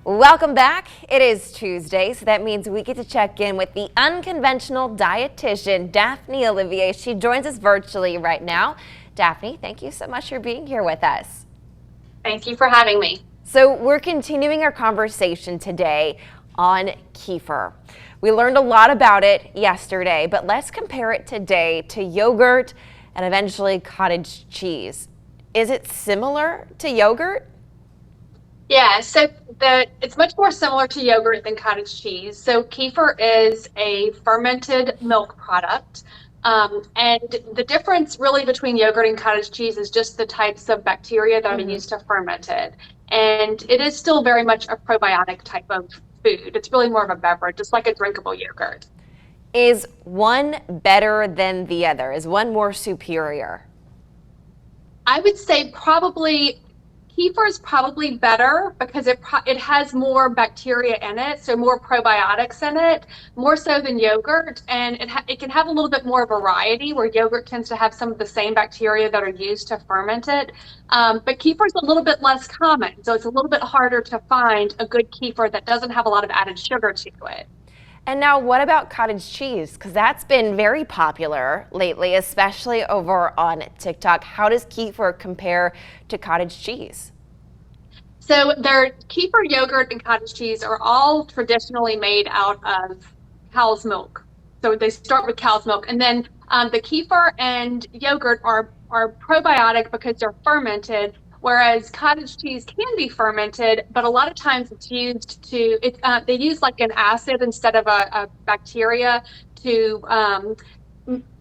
Welcome back. It is Tuesday, so that means we get to check in with the unconventional dietitian, Daphne Oliver. She joins us virtually right now. Daphne, thank you so much for being here with us. Thank you for having me. So we're continuing our conversation today on kefir. We learned a lot about it yesterday, but let's compare it today to yogurt and eventually cottage cheese. Is it similar to yogurt? Yeah, so it's much more similar to yogurt than cottage cheese. So kefir is a fermented milk product. And the difference really between yogurt and cottage cheese is just the types of bacteria that are used to ferment it. And it is still very much a probiotic type of food. It's really more of a beverage, just like a drinkable yogurt. Is one better than the other? Is one more superior? I would say probably kefir is probably better because it has more bacteria in it, so more probiotics in it, more so than yogurt, and it can have a little bit more variety where yogurt tends to have some of the same bacteria that are used to ferment it. But kefir is a little bit less common, so it's a little bit harder to find a good kefir that doesn't have a lot of added sugar to it. And now what about cottage cheese? Because that's been very popular lately, especially over on TikTok. How does kefir compare to cottage cheese? So their kefir yogurt and cottage cheese are all traditionally made out of cow's milk. So they start with cow's milk, and then the kefir and yogurt are probiotic because they're fermented. Whereas cottage cheese can be fermented, but a lot of times it's used they use like an acid instead of a bacteria to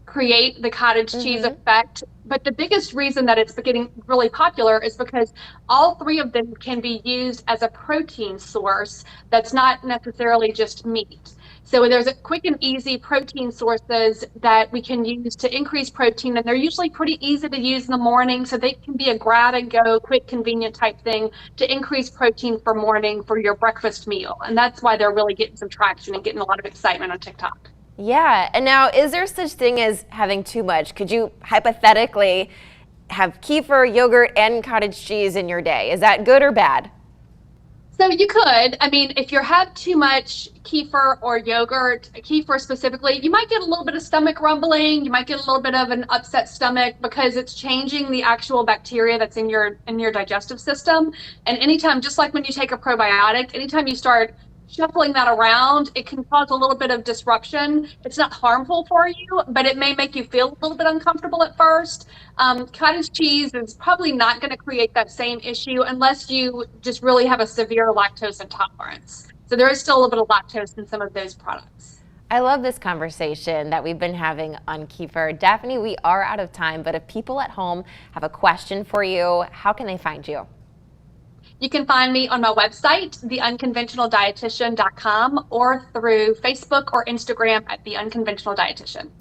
create the cottage cheese effect. But the biggest reason that it's getting really popular is because all three of them can be used as a protein source that's not necessarily just meat. So there's a quick and easy protein sources that we can use to increase protein, and they're usually pretty easy to use in the morning, so they can be a grab and go, quick, convenient type thing to increase protein for morning for your breakfast meal. And that's why they're really getting some traction and getting a lot of excitement on TikTok. Yeah, and now is there such thing as having too much? Could you hypothetically have kefir, yogurt, and cottage cheese in your day? Is that good or bad? So you could, I mean, if you have too much kefir or yogurt, kefir specifically, you might get a little bit of stomach rumbling. You might get a little bit of an upset stomach because it's changing the actual bacteria that's in your digestive system. And anytime, just like when you take a probiotic, anytime you start shuffling that around, it can cause a little bit of disruption. It's not harmful for you, but it may make you feel a little bit uncomfortable at first. Cottage cheese is probably not going to create that same issue unless you just really have a severe lactose intolerance. So there is still a little bit of lactose in some of those products. I love this conversation that we've been having on kefir. Daphne, we are out of time, but if people at home have a question for you, how can they find you? You can find me on my website, theunconventionaldietitian.com, or through Facebook or Instagram at The Unconventional Dietitian.